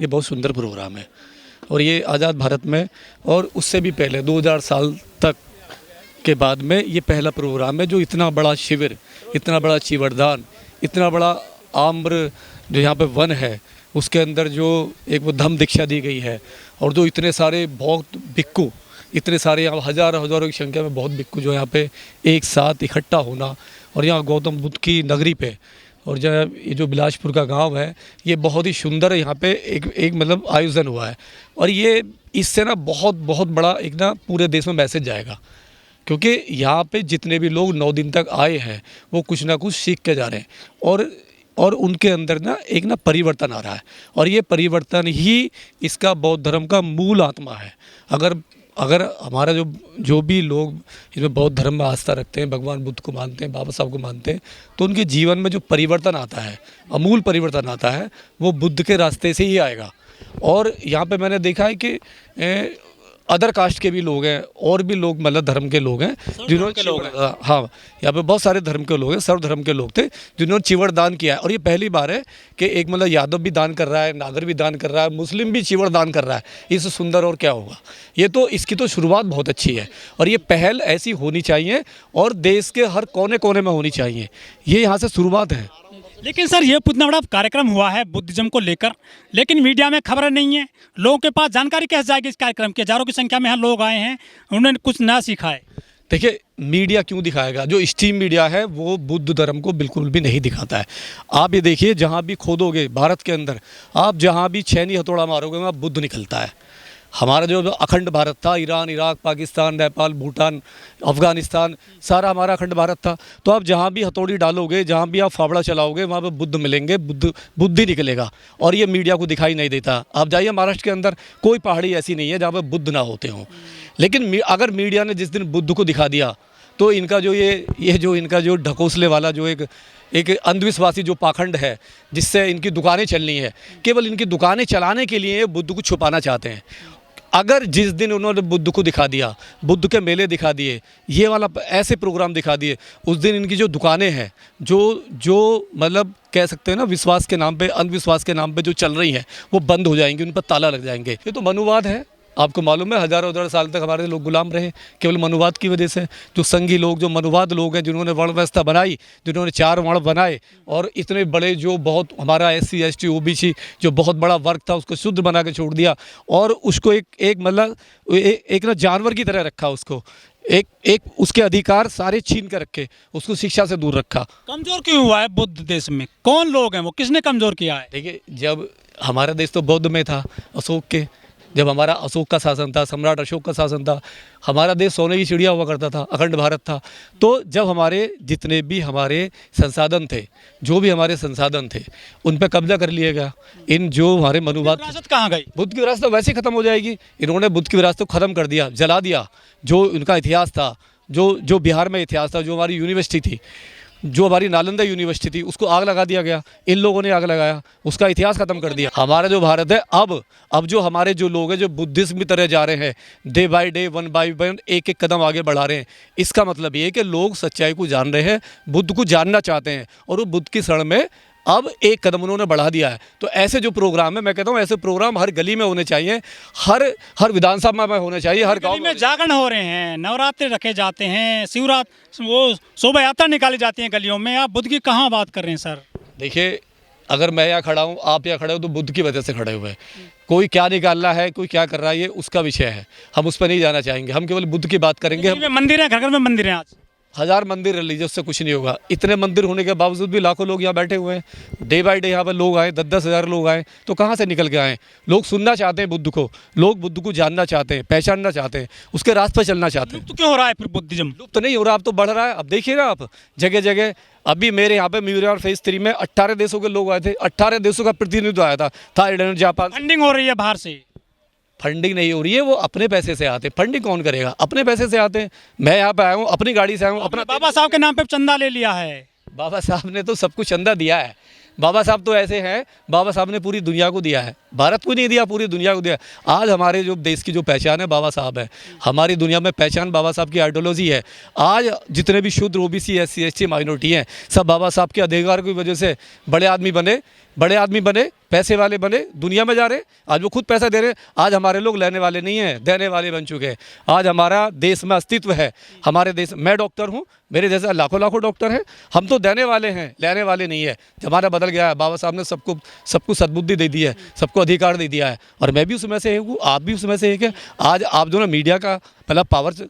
ये बहुत सुंदर प्रोग्राम है और ये आज़ाद भारत में और उससे भी पहले 2000 साल तक के बाद में ये पहला प्रोग्राम है जो इतना बड़ा शिविर, इतना बड़ा चीवरदान, इतना बड़ा आम्र जो यहाँ पे वन है उसके अंदर जो एक वो धम्म दीक्षा दी गई है और जो इतने सारे बहुत भिक्खु, इतने सारे यहाँ हज़ारों की संख्या में बहुत भिक्खु जो यहाँ पे एक साथ इकट्ठा होना और यहाँ गौतम बुद्ध की नगरी पे और जो ये जो बिलासपुर का गांव है ये बहुत ही सुंदर यहाँ पे एक मतलब आयोजन हुआ है और ये इससे ना बहुत बड़ा एक ना पूरे देश में मैसेज जाएगा क्योंकि यहाँ पे जितने भी लोग 9 दिन तक आए हैं वो कुछ ना कुछ सीख के जा रहे हैं और उनके अंदर ना एक ना परिवर्तन आ रहा है और ये परिवर्तन ही इसका बौद्ध धर्म का मूल आत्मा है। अगर हमारा जो भी लोग इसमें बौद्ध धर्म में आस्था रखते हैं, भगवान बुद्ध को मानते हैं, बाबा साहब को मानते हैं, तो उनके जीवन में जो परिवर्तन आता है, अमूल परिवर्तन आता है, वो बुद्ध के रास्ते से ही आएगा। और यहाँ पे मैंने देखा है कि अदर कास्ट के भी लोग हैं और भी लोग मतलब धर्म के लोग हैं जिन्होंने हाँ यहाँ पे बहुत सारे धर्म के लोग हैं, सर्व धर्म के लोग थे जिन्होंने चिवड़ दान किया है और ये पहली बार है कि एक मतलब यादव भी दान कर रहा है, नागर भी दान कर रहा है, मुस्लिम भी चिवड़ दान कर रहा है। इससे सुंदर और क्या होगा। ये तो इसकी तो शुरुआत बहुत अच्छी है और ये पहल ऐसी होनी चाहिए और देश के हर कोने कोने में होनी चाहिए। ये यहाँ से शुरुआत है। लेकिन सर ये इतना बड़ा कार्यक्रम हुआ है बुद्धिज्म को लेकर, लेकिन मीडिया में खबरें नहीं है, लोगों के पास जानकारी कैसे जाएगी इस कार्यक्रम की? हज़ारों की संख्या में यहाँ लोग आए हैं, उन्होंने कुछ नया सीखा है। देखिए मीडिया क्यों दिखाएगा? जो स्ट्रीम मीडिया है वो बुद्ध धर्म को बिल्कुल भी नहीं दिखाता है। आप ये देखिए जहाँ भी खोदोगे भारत के अंदर, आप जहाँ भी छैनी हथौड़ा मारोगे वहाँ बुद्ध निकलता है। हमारा जो अखंड भारत था, ईरान, इराक, पाकिस्तान, नेपाल, भूटान, अफ़गानिस्तान, सारा हमारा अखंड भारत था। तो आप जहाँ भी हथौड़ी डालोगे, जहाँ भी आप फावड़ा चलाओगे, वहाँ पे बुद्ध मिलेंगे, बुद्ध ही निकलेगा। और ये मीडिया को दिखाई नहीं देता। आप जाइए महाराष्ट्र के अंदर, कोई पहाड़ी ऐसी नहीं है जहाँ पे बुद्ध ना होते हों। लेकिन अगर मीडिया ने जिस दिन बुद्ध को दिखा दिया तो इनका जो ये जो इनका जो ढकोसले वाला जो एक अंधविश्वासी जो पाखंड है जिससे इनकी दुकानें चलनी है, केवल इनकी दुकानें चलाने के लिए बुद्ध को छुपाना चाहते हैं। अगर जिस दिन उन्होंने बुद्ध को दिखा दिया, बुद्ध के मेले दिखा दिए, ये वाला ऐसे प्रोग्राम दिखा दिए, उस दिन इनकी जो दुकानें हैं जो मतलब कह सकते हैं ना विश्वास के नाम पे, अंधविश्वास के नाम पे जो चल रही हैं वो बंद हो जाएंगी, उन पर ताला लग जाएंगे। ये तो मनुवाद है। आपको मालूम है हज़ारों साल तक हमारे लोग गुलाम रहे केवल मनुवाद की वजह से। जो संघी लोग, जो मनुवाद लोग हैं, जिन्होंने वर्ण व्यवस्था बनाई, जिन्होंने 4 वर्ण बनाए और इतने बड़े जो बहुत हमारा SC ST OBC जो बहुत बड़ा वर्ग था उसको शुद्ध बना के छोड़ दिया और उसको एक मतलब एक ना जानवर की तरह रखा उसको, एक उसके अधिकार सारे छीन कर रखे, उसको शिक्षा से दूर रखा। कमज़ोर क्यों हुआ है बुद्ध देश में? कौन लोग हैं वो, किसने कमज़ोर किया है? देखिए जब हमारा देश तो बौद्ध में था, अशोक के, जब हमारा अशोक का शासन था, सम्राट अशोक का शासन था, हमारा देश सोने की चिड़िया हुआ करता था, अखंड भारत था। तो जब हमारे जितने भी हमारे संसाधन थे, जो भी हमारे संसाधन थे, उन पर कब्जा कर लिया गया। इन जो हमारे मनुवाद, विरासत कहाँ गई? बुद्ध की विरासत वैसे ही खत्म हो जाएगी। इन्होंने बुद्ध की विरासत को खत्म कर दिया, जला दिया। जो इनका इतिहास था, जो बिहार में इतिहास था, जो हमारी यूनिवर्सिटी थी, जो हमारी नालंदा यूनिवर्सिटी थी, उसको आग लगा दिया गया। इन लोगों ने आग लगाया, उसका इतिहास खत्म कर दिया। हमारा जो भारत है अब जो हमारे जो लोग हैं जो बुद्धिज्म की तरह जा रहे हैं, day by day, one by one, एक कदम आगे बढ़ा रहे हैं। इसका मतलब ये है कि लोग सच्चाई को जान रहे हैं, बुद्ध को जानना चाहते हैं और वो बुद्ध की शरण में अब एक कदम उन्होंने बढ़ा दिया है। तो ऐसे जो प्रोग्राम है, मैं कहता हूँ ऐसे प्रोग्राम हर गली में होने चाहिए, हर विधानसभा में होने चाहिए, हर गांव में जागरण हो रहे हैं, नवरात्रि रखे जाते हैं, शिवरात्रि वो शोभा यात्रा निकाली जाती है गलियों में। आप बुद्ध की कहाँ बात कर रहे हैं सर? देखिए अगर मैं यहाँ खड़ा हूँ, आप यहाँ खड़े हो, तो बुद्ध की वजह से खड़े हुए हैं। कोई क्या निकालना है, कोई क्या कर रहा है, ये उसका विषय है, हम उस पर नहीं जाना चाहेंगे। हम केवल बुद्ध की बात करेंगे। मंदिर है, घर घर में मंदिर है, आज 1000 मंदिर रिलीजियस उससे कुछ नहीं होगा। इतने मंदिर होने के बावजूद भी लाखों लोग यहाँ बैठे हुए हैं। डे बाय डे यहाँ पर लोग आए, 10-10 हज़ार लोग आए, तो कहाँ से निकल के आए? लोग सुनना चाहते हैं बुद्ध को, लोग बुद्ध को जानना चाहते हैं, पहचानना चाहते हैं, उसके रास्ते पर चलना चाहते हैं। तो क्यों हो रहा है फिर बुद्धिज्म? लुप्त तो नहीं हो रहा, अब तो बढ़ रहा है। अब देखिए ना आप जगह जगह, अभी मेरे यहाँ पे म्यूरियर फेज 3 में 18 देशों के लोग आए थे, 18 देशों का प्रतिनिधित्व आया था, थाईलैंड, जापान। फंडिंग हो रही है बाहर से? फंडिंग नहीं हो रही है, वो अपने पैसे से आते। फंडिंग कौन करेगा? अपने पैसे से आते हैं। मैं यहाँ पे आया हूँ, अपनी गाड़ी से आया हूँ, अपना बाबा साहब के नाम पे चंदा ले लिया है। बाबा साहब ने तो सब कुछ चंदा दिया है। बाबा साहब तो ऐसे हैं, बाबा साहब ने पूरी दुनिया को दिया है, भारत को नहीं दिया, पूरी दुनिया को दिया। आज हमारे जो देश की जो पहचान है बाबा साहब है, हमारी दुनिया में पहचान बाबा साहब की आइडियोलॉजी है। आज जितने भी शूद्र OBC SC ST माइनॉरिटी हैं, सब बाबा साहब के अधिकार की वजह से बड़े आदमी बने, पैसे वाले बने, दुनिया में जा रहे, आज वो खुद पैसा दे रहे। आज हमारे लोग लेने वाले नहीं हैं, देने वाले बन चुके हैं। आज हमारा देश में अस्तित्व है। हमारे देश, मैं डॉक्टर हूँ, मेरे जैसे लाखों लाखों डॉक्टर हैं, हम तो देने वाले हैं, लेने वाले नहीं है। जमाना बदल गया है, बाबा साहब ने सबको सद्बुद्धि दे दी है, सबको अधिकार दे दिया है, और मैं भी उसमें से एक हूँ, आप भी उसमें से एक है। आज आप जो ना मीडिया का पहला पावर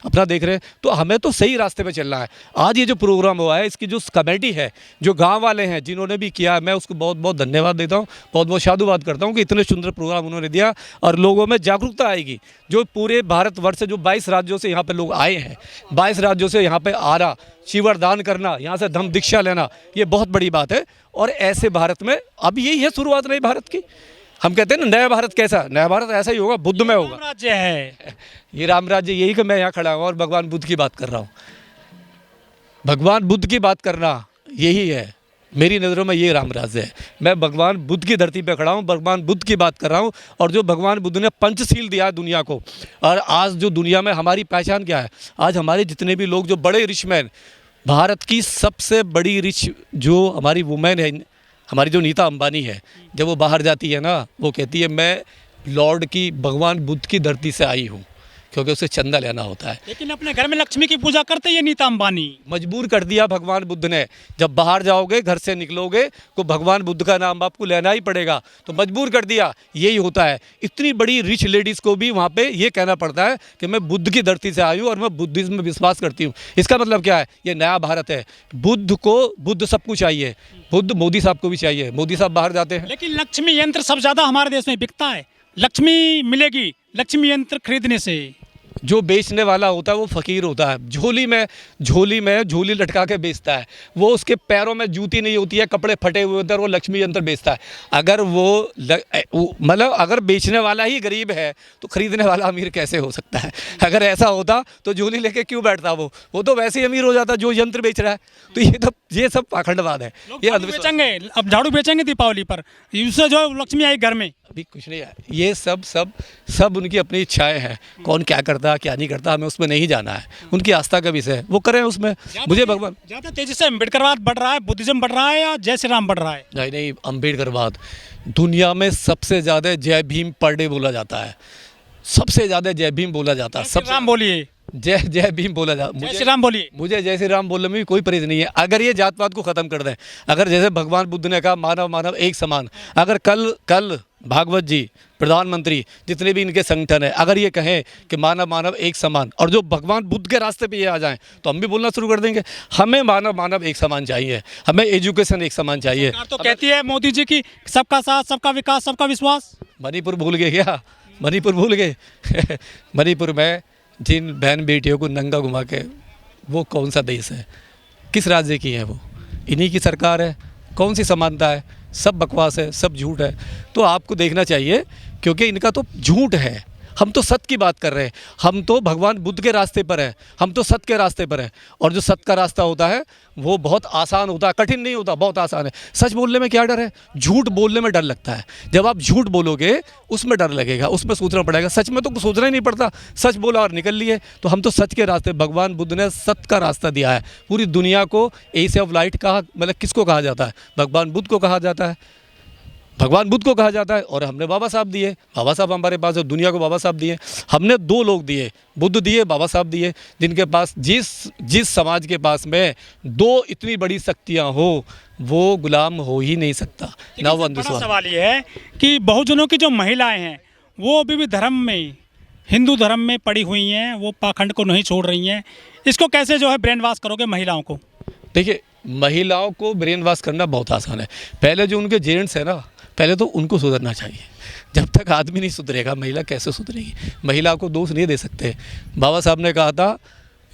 अपना देख रहे हैं, तो हमें तो सही रास्ते पे चलना है। आज ये जो प्रोग्राम हुआ है, इसकी जो कमेटी है, जो गांव वाले हैं जिन्होंने भी किया है, मैं उसको बहुत बहुत धन्यवाद देता हूँ, बहुत बहुत साधुवाद करता हूँ कि इतने सुंदर प्रोग्राम उन्होंने दिया, और लोगों में जागरूकता आएगी। जो पूरे भारतवर्ष से जो 22 राज्यों से यहाँ पे लोग आए हैं, 22 राज्यों से यहाँ पे आना, शिवर दान करना, यहाँ से धम्म दीक्षा लेना, ये बहुत बड़ी बात है। और ऐसे भारत में अब यही है शुरुआत नई भारत की। हम कहते हैं ना नया भारत कैसा, नया भारत ऐसा ही होगा, बुद्ध में होगा। राज्य है ये राम राज्य, यही कि मैं यहाँ खड़ा हूँ और भगवान बुद्ध की बात कर रहा हूँ। भगवान बुद्ध की बात करना यही है, मेरी नज़रों में ये राम राज्य है। मैं भगवान बुद्ध की धरती पे खड़ा हूँ, भगवान बुद्ध की बात कर रहा हूँ। और जो भगवान बुद्ध ने पंचशील दिया है दुनिया को, और आज जो दुनिया में हमारी पहचान क्या है, आज हमारे जितने भी लोग जो बड़े रिचमैन, भारत की सबसे बड़ी रिच जो हमारी वुमेन है, हमारी जो नीता अंबानी है, जब वो बाहर जाती है ना, वो कहती है मैं लॉर्ड की, भगवान बुद्ध की धरती से आई हूँ, क्योंकि उसे चंदा लेना होता है। लेकिन अपने घर में लक्ष्मी की पूजा करते ये नीता अंबानी। मजबूर कर दिया भगवान बुद्ध ने। जब बाहर जाओगे, घर से निकलोगे, तो भगवान बुद्ध का नाम आपको लेना ही पड़ेगा, तो मजबूर कर दिया। यही होता है, इतनी बड़ी रिच लेडीज़ को भी वहाँ पे ये कहना पड़ता है कि मैं बुद्ध की धरती से आई हूँ और मैं बुद्धिज्म में विश्वास करती हूँ। इसका मतलब क्या है, ये नया भारत है। बुद्ध को बुद्ध सबको चाहिए, बुद्ध मोदी साहब को भी चाहिए। मोदी साहब बाहर जाते हैं, लेकिन लक्ष्मी यंत्र सब ज़्यादा हमारे देश में बिकता है। लक्ष्मी मिलेगी लक्ष्मी यंत्र खरीदने से। जो बेचने वाला होता है वो फ़कीर होता है। झोली लटका के बेचता है, वो उसके पैरों में जूती नहीं होती है, कपड़े फटे हुए होते हैं, और वो लक्ष्मी यंत्र बेचता है। अगर वो मतलब अगर बेचने वाला ही गरीब है तो खरीदने वाला अमीर कैसे हो सकता है? अगर ऐसा होता तो झोली लेके क्यों बैठता वो तो वैसे ही अमीर हो जाता जो यंत्र बेच रहा है। तो ये सब पाखंडवाद है, ये अंधविश्वास। बेचेंगे, अब झाड़ू बेचेंगे दीपावली पर, इससे जो लक्ष्मी आई घर में। अभी कुछ नहीं है, ये सब उनकी अपनी इच्छाएं हैं। कौन क्या करता क्या नहीं करता हमें उसमें नहीं जाना है, उनकी आस्था का विषय है, वो करें उसमें। मुझे भगवान ज़्यादा तेजी से अम्बेडकरवाद बढ़ रहा है, बुद्धिज्म बढ़ रहा है, या जय श्री राम बढ़ रहा है? नहीं, अम्बेडकरवाद। दुनिया में सबसे ज़्यादा जय भीम पर डे बोला जाता है, सबसे ज़्यादा जय भीम बोला जाता है। सब राम बोलिए, जय भीम बोला जाता। जय श्री राम बोलिए। मुझे जय श्री राम बोलने में भी कोई परहेज नहीं है। अगर ये जात पात को ख़त्म कर दें, अगर जैसे भगवान बुद्ध ने कहा मानव एक समान, अगर कल भागवत जी, प्रधानमंत्री, जितने भी इनके संगठन है, अगर ये कहें कि मानव एक समान, और जो भगवान बुद्ध के रास्ते पे ये आ जाएं, तो हम भी बोलना शुरू कर देंगे। हमें मानव एक समान चाहिए, हमें एजुकेशन एक समान चाहिए। सरकार तो कहती है मोदी जी की सबका साथ, सबका विकास, सबका विश्वास। मणिपुर भूल गए क्या? मणिपुर भूल गए? मणिपुर में जिन बहन बेटियों को नंगा घुमा के, वो कौन सा देश है, किस राज्य की है वो? इन्हीं की सरकार है। कौन सी समानता है? सब बकवास है, सब झूठ है। तो आपको देखना चाहिए, क्योंकि इनका तो झूठ है। हम तो सत्य की बात कर रहे हैं, हम तो भगवान बुद्ध के रास्ते पर हैं, हम तो सत्य के रास्ते पर हैं। और जो सत्य का रास्ता होता है वो बहुत आसान होता है, कठिन नहीं होता, बहुत आसान है। सच बोलने में क्या डर है? झूठ बोलने में डर लगता है। जब आप झूठ बोलोगे उसमें डर लगेगा, उसमें सोचना पड़ेगा। सच में तो सोचना ही नहीं पड़ता, सच बोला और निकल लिए। तो हम तो सच के रास्ते, भगवान बुद्ध ने सत्य का रास्ता दिया है। पूरी दुनिया को एस ऑफ लाइट कहा, मतलब किसको कहा जाता है? भगवान बुद्ध को कहा जाता है, भगवान बुद्ध को कहा जाता है। और हमने बाबा साहब दिए, बाबा साहब हमारे पास है, दुनिया को बाबा साहब दिए। हमने दो लोग दिए, बुद्ध दिए, बाबा साहब दिए, जिनके पास जिस समाज के पास में दो इतनी बड़ी शक्तियां हो, वो गुलाम हो ही नहीं सकता। ना वो अंधविश्वास। सवाल ये है कि बहुजनों की जो महिलाएं हैं वो अभी भी धर्म में, हिंदू धर्म में पड़ी हुई हैं, वो पाखंड को नहीं छोड़ रही हैं। इसको कैसे जो है ब्रेन वॉश करोगे महिलाओं को? देखिए, महिलाओं को ब्रेन वॉश करना बहुत आसान है। पहले जो उनके जेंट्स है ना, पहले तो उनको सुधरना चाहिए। जब तक आदमी नहीं सुधरेगा, महिला कैसे सुधरेगी? महिला को दोष नहीं दे सकते। बाबा साहब ने कहा था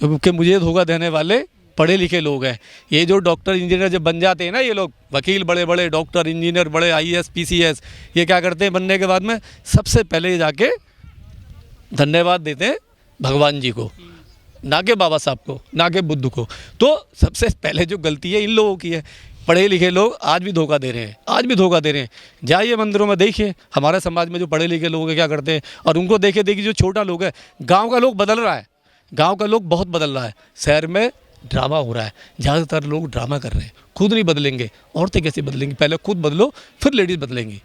कि मुझे धोखा देने वाले पढ़े लिखे लोग हैं। ये जो डॉक्टर इंजीनियर जब बन जाते हैं ना, ये लोग वकील, बड़े बड़े डॉक्टर इंजीनियर, बड़े IAS PCS, ये क्या करते हैं बनने के बाद में? सबसे पहले जाके धन्यवाद देते हैं भगवान जी को, ना कि बाबा साहब को, ना कि बुद्ध को। तो सबसे पहले जो गलती है इन लोगों की है। पढ़े लिखे लोग आज भी धोखा दे रहे हैं, आज भी धोखा दे रहे हैं। जाइए मंदिरों में देखिए, हमारे समाज में जो पढ़े लिखे लोग हैं क्या करते हैं, और उनको देखिए जो छोटा लोग है। गांव का लोग बदल रहा है, गांव का लोग बहुत बदल रहा है। शहर में ड्रामा हो रहा है, ज़्यादातर लोग ड्रामा कर रहे हैं, खुद नहीं बदलेंगे। औरतें कैसे बदलेंगी? पहले खुद बदलो, फिर लेडीज़ बदलेंगी।